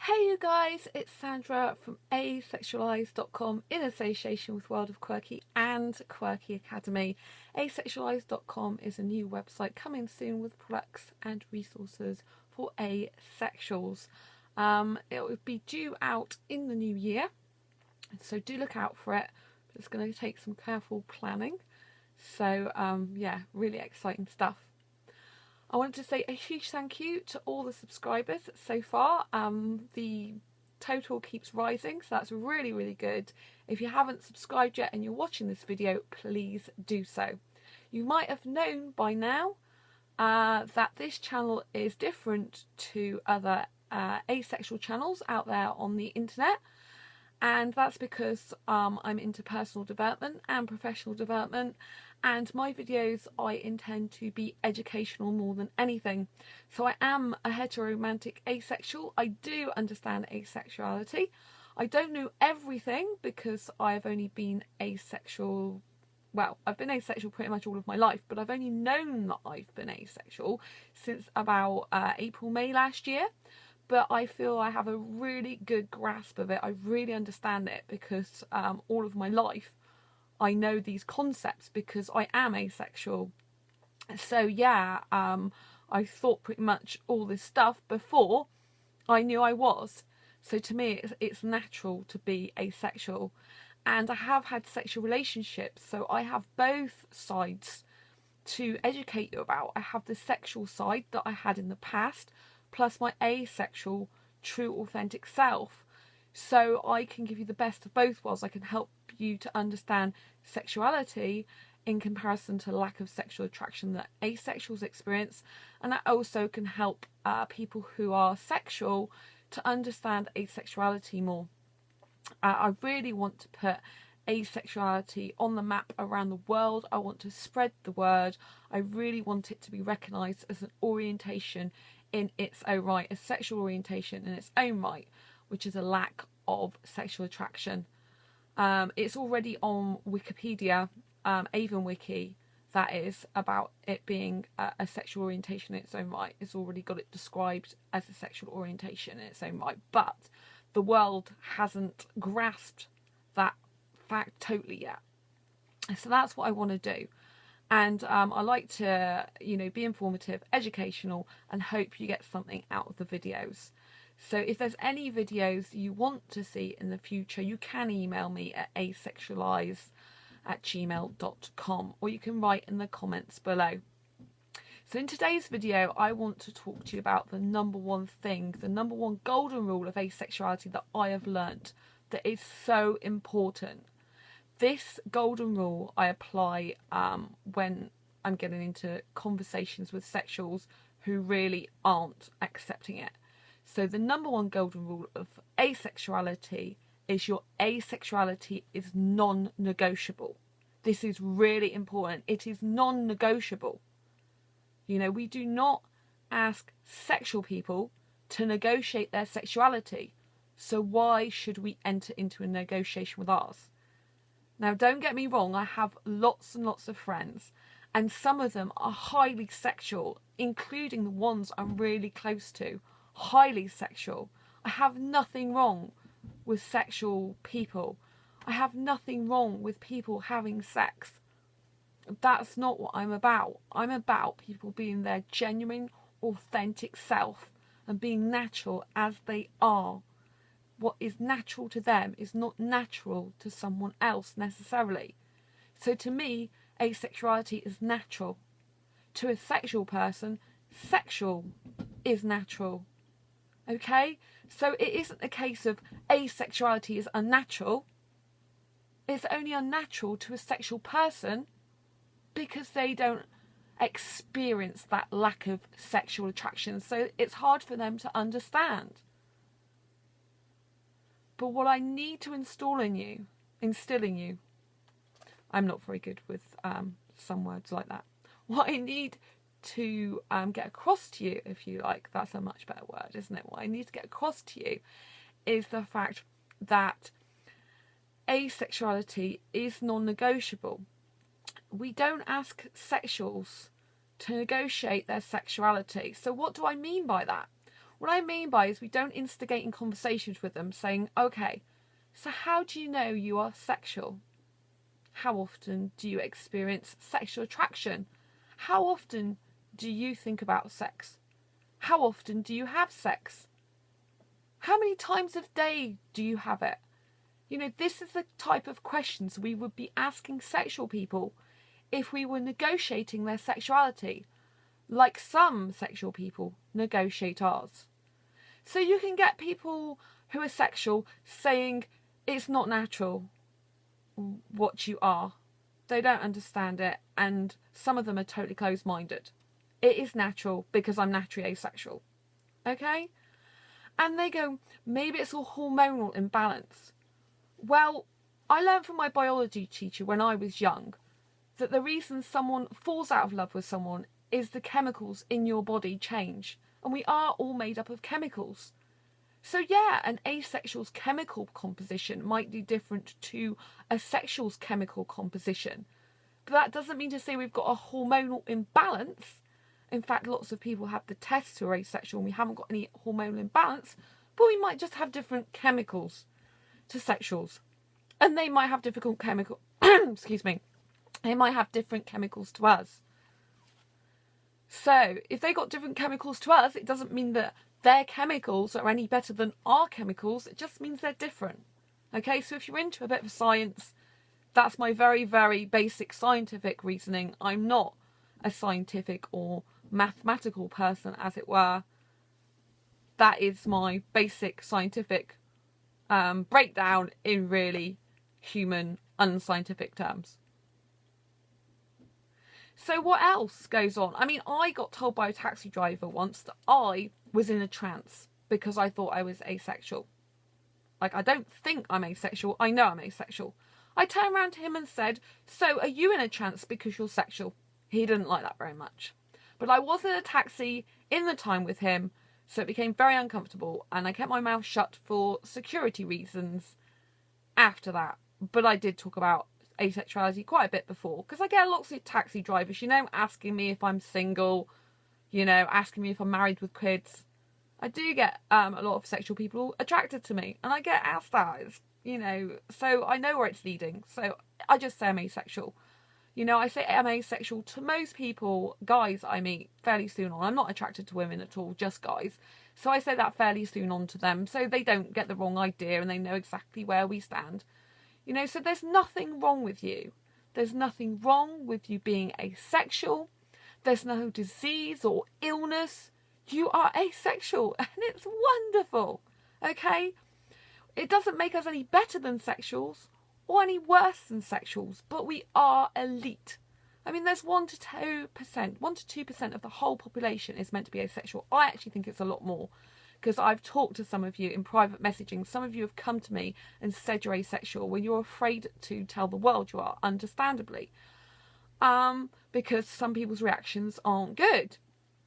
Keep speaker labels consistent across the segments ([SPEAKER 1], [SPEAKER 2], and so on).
[SPEAKER 1] Hey you guys, it's Sandra from Asexualise.com in association with World of Quirky and Quirky Academy. Asexualise.com is a new website coming soon with products and resources for asexuals. It will be due out in the new year, so do look out for it. But it's going to take some careful planning. So yeah, really exciting stuff. I wanted to say a huge thank you to all the subscribers so far. The total keeps rising, so that's really, really good. If you haven't subscribed yet and you're watching this video, please do so. You might have known by now that this channel is different to other asexual channels out there on the internet. And that's because I'm into personal development and professional development, and my videos I intend to be educational more than anything. So I am a heteromantic asexual. I do understand asexuality. I don't know everything because I've only been asexual, well, I've been asexual pretty much all of my life, but I've only known that I've been asexual since about April, May last year. But I feel I have a really good grasp of it. I really understand it because all of my life I know these concepts because I am asexual. So yeah, I thought pretty much all this stuff before I knew I was. So to me, it's natural to be asexual. And I have had sexual relationships, so I have both sides to educate you about. I have the sexual side that I had in the past, plus my asexual, true, authentic self. So I can give you the best of both worlds. I can help you to understand sexuality in comparison to lack of sexual attraction that asexuals experience, and I also can help people who are sexual to understand asexuality more. I really want to put asexuality on the map around the world. I want to spread the word. I really want it to be recognised as an orientation in its own right, a sexual orientation in its own right, which is a lack of sexual attraction. It's already on Wikipedia, AvenWiki, that is, about it being a sexual orientation in its own right. It's already got it described as a sexual orientation in its own right, but the world hasn't grasped that fact totally yet. So that's what I want to do. And I like to, be informative, educational, and hope you get something out of the videos. So if there's any videos you want to see in the future, you can email me at asexualise@gmail.com, or you can write in the comments below. So in today's video, I want to talk to you about the number one thing, the number one golden rule of asexuality that I have learnt that is so important. This golden rule I apply when I'm getting into conversations with sexuals who really aren't accepting it. So the number one golden rule of asexuality is your asexuality is non-negotiable. This is really important. It is non-negotiable. We do not ask sexual people to negotiate their sexuality. So why should we enter into a negotiation with ours? Now, don't get me wrong, I have lots and lots of friends, and some of them are highly sexual, including the ones I'm really close to. Highly sexual. I have nothing wrong with sexual people. I have nothing wrong with people having sex. That's not what I'm about. I'm about people being their genuine, authentic self and being natural as they are. What is natural to them is not natural to someone else necessarily. So to me, asexuality is natural. To a sexual person, sexual is natural. Okay? So it isn't a case of asexuality is unnatural. It's only unnatural to a sexual person because they don't experience that lack of sexual attraction. So it's hard for them to understand. But what I need to instill in you, I'm not very good with some words like that. What I need to get across to you, if you like, that's a much better word, isn't it? What I need to get across to you is the fact that asexuality is non-negotiable. We don't ask sexuals to negotiate their sexuality. So what do I mean by that? What I mean by is we don't instigate in conversations with them saying, okay, so how do you know you are sexual? How often do you experience sexual attraction? How often do you think about sex? How often do you have sex? How many times a day do you have it? You know, this is the type of questions we would be asking sexual people if we were negotiating their sexuality, like some sexual people negotiate ours. So you can get people who are sexual saying it's not natural what you are. They don't understand it, and some of them are totally closed-minded. It is natural because I'm naturally asexual. Okay? And they go, maybe it's a hormonal imbalance. Well, I learned from my biology teacher when I was young that the reason someone falls out of love with someone is the chemicals in your body change. And we are all made up of chemicals. So yeah, an asexual's chemical composition might be different to a sexual's chemical composition. But that doesn't mean to say we've got a hormonal imbalance. In fact, lots of people have the tests who are asexual and we haven't got any hormonal imbalance, but we might just have different chemicals to sexuals. And they might have different chemical excuse me. They might have different chemicals to us. So if they got different chemicals to us, it doesn't mean that their chemicals are any better than our chemicals. It just means they're different. Okay, so if you're into a bit of science, that's my very, very basic scientific reasoning. I'm not a scientific or mathematical person, as it were. That is my basic scientific breakdown in really human, unscientific terms. So what else goes on? I mean, I got told by a taxi driver once that I was in a trance because I thought I was asexual. Like, I don't think I'm asexual. I know I'm asexual. I turned around to him and said, so are you in a trance because you're sexual? He didn't like that very much. But I was in a taxi in the time with him, so it became very uncomfortable, and I kept my mouth shut for security reasons after that. But I did talk about asexuality quite a bit before, because I get lots of taxi drivers, you know, asking me if I'm single, you know, asking me if I'm married with kids. I do get a lot of sexual people attracted to me, and I get asked that, you know, so I know where it's leading. So I just say I'm asexual. You know, I say I'm asexual to most people, guys I meet fairly soon on. I'm not attracted to women at all, just guys. So I say that fairly soon on to them, so they don't get the wrong idea and they know exactly where we stand. You know, so there's nothing wrong with you. There's nothing wrong with you being asexual. There's no disease or illness. You are asexual, and it's wonderful, okay? It doesn't make us any better than sexuals or any worse than sexuals, but we are elite. I mean, there's 1 to 2%, 1 to 2% of the whole population is meant to be asexual. I actually think it's a lot more, because I've talked to some of you in private messaging. Some of you have come to me and said you're asexual when you're afraid to tell the world you are, understandably. Because some people's reactions aren't good,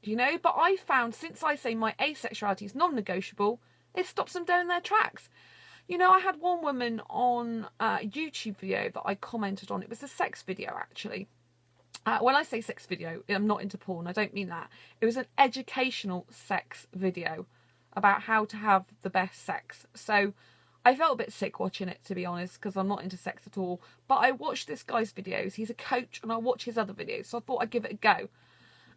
[SPEAKER 1] you know. But I found, since I say my asexuality is non-negotiable, it stops them down their tracks. You know, I had one woman on a YouTube video that I commented on. It was a sex video, actually. When I say sex video, I'm not into porn. I don't mean that. It was an educational sex video about how to have the best sex. So I felt a bit sick watching it, to be honest, because I'm not into sex at all. But I watched this guy's videos. He's a coach, and I watch his other videos. So I thought I'd give it a go.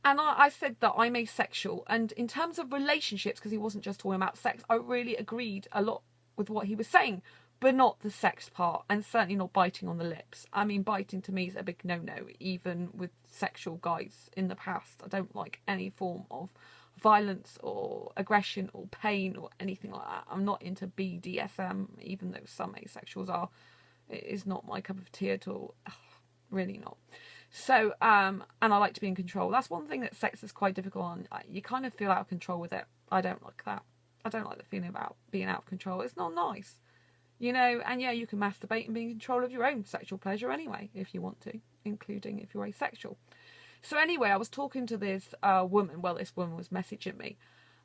[SPEAKER 1] And I said that I'm asexual. And in terms of relationships, because he wasn't just talking about sex, I really agreed a lot with what he was saying, but not the sex part, and certainly not biting on the lips. I mean, biting to me is a big no-no, even with sexual guys in the past. I don't like any form of violence or aggression or pain or anything like that. I'm not into BDSM, even though some asexuals are. It is not my cup of tea at all. Ugh, really not. So, and I like to be in control. That's one thing that sex is quite difficult on. You kind of feel out of control with it. I don't like that. I don't like the feeling about being out of control. It's not nice. You know, and yeah, you can masturbate and be in control of your own sexual pleasure anyway, if you want to, including if you're asexual. So anyway, I was talking to this woman. Well, this woman was messaging me,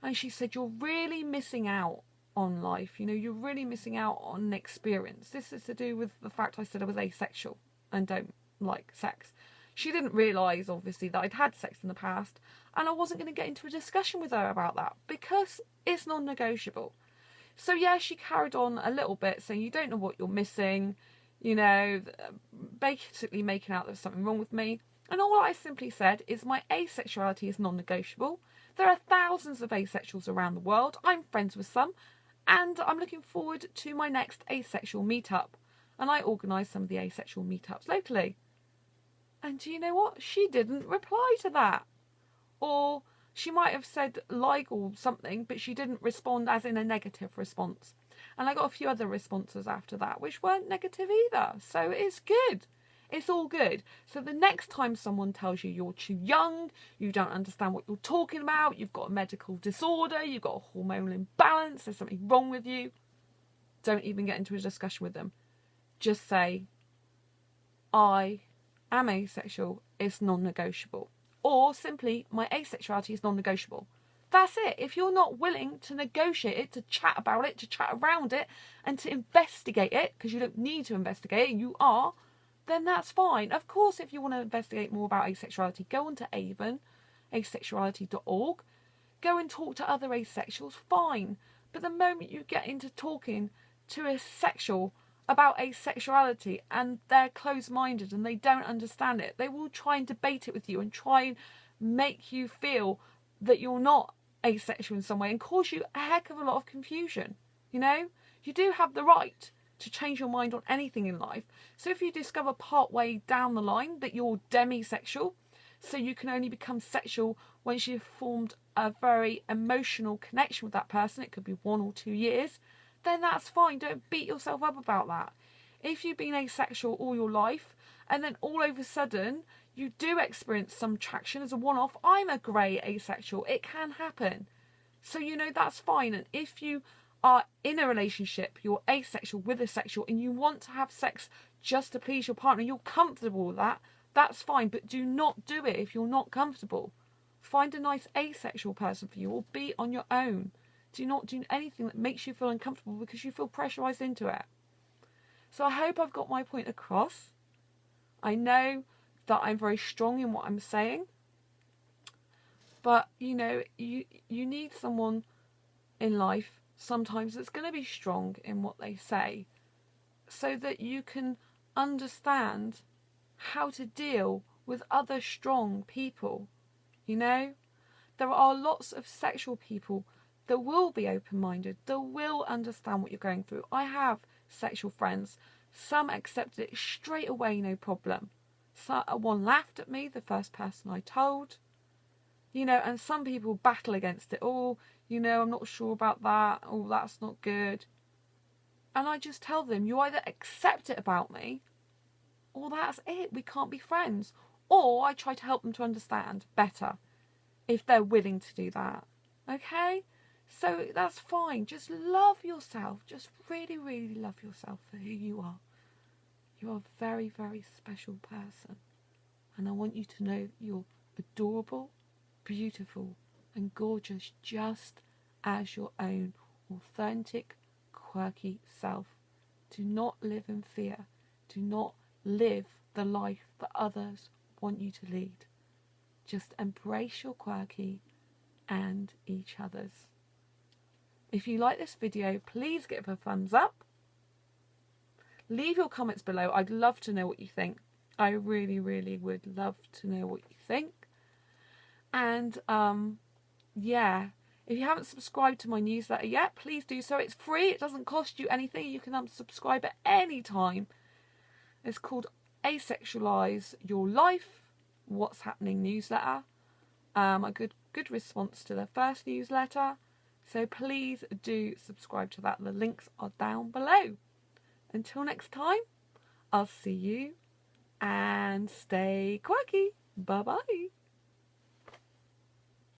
[SPEAKER 1] and she said, you're really missing out on life. You know, you're really missing out on an experience. This is to do with the fact I said I was asexual and don't like sex. She didn't realise, obviously, that I'd had sex in the past, and I wasn't going to get into a discussion with her about that because it's non-negotiable. So yeah, she carried on a little bit, saying you don't know what you're missing, you know, basically making out there's something wrong with me. And all I simply said is my asexuality is non-negotiable. There are thousands of asexuals around the world. I'm friends with some, and I'm looking forward to my next asexual meetup. And I organise some of the asexual meetups locally. And do you know what? She didn't reply to that. Or she might have said like or something, but she didn't respond as in a negative response. And I got a few other responses after that, which weren't negative either. So it's good. It's all good. So the next time someone tells you you're too young, you don't understand what you're talking about, you've got a medical disorder, you've got a hormonal imbalance, there's something wrong with you, don't even get into a discussion with them. Just say, I am asexual, it's non-negotiable. Or simply, my asexuality is non-negotiable. That's it. If you're not willing to negotiate it, to chat about it, to chat around it, and to investigate it, because you don't need to investigate it, you are, then that's fine. Of course, if you want to investigate more about asexuality, go on to Avon, asexuality.org. Go and talk to other asexuals, fine. But the moment you get into talking to a sexual about asexuality and they're closed-minded and they don't understand it, they will try and debate it with you and try and make you feel that you're not asexual in some way and cause you a heck of a lot of confusion. You know, you do have the right to change your mind on anything in life. So if you discover part way down the line that you're demisexual, so you can only become sexual once you've formed a very emotional connection with that person, it could be 1 or 2 years, then that's fine. Don't beat yourself up about that. If you've been asexual all your life and then all of a sudden you do experience some traction as a one-off, I'm a grey asexual, it can happen. So, you know, that's fine. And if you are in a relationship, you're asexual with a sexual, and you want to have sex just to please your partner, you're comfortable with that, that's fine. But do not do it if you're not comfortable. Find a nice asexual person for you, or be on your own. Do not do anything that makes you feel uncomfortable because you feel pressurised into it. So I hope I've got my point across. I know that I'm very strong in what I'm saying, but you know, you need someone in life sometimes that's going to be strong in what they say, so that you can understand how to deal with other strong people. You know, there are lots of sexual people that will be open-minded, that will understand what you're going through. I have sexual friends. Some accepted it straight away, no problem. One laughed at me, the first person I told. You know, and some people battle against it. Oh, you know, I'm not sure about that. Oh, that's not good. And I just tell them, you either accept it about me, or that's it. We can't be friends. Or I try to help them to understand better, if they're willing to do that. Okay? So that's fine. Just love yourself. Just really, really love yourself for who you are. You are a very, very special person. And I want you to know you're adorable, beautiful, and gorgeous, just as your own authentic, quirky self. Do not live in fear. Do not live the life that others want you to lead. Just embrace your quirky and each other's. If you like this video, please give it a thumbs up. Leave your comments below. I'd love to know what you think. I really, really would love to know what you think. And yeah, if you haven't subscribed to my newsletter yet, please do so. It's free. It doesn't cost you anything. You can unsubscribe at any time. It's called Asexualise Your Life, What's Happening newsletter. A good response to the first newsletter. So please do subscribe to that. The links are down below. Until next time, I'll see you and stay quirky. Bye-bye.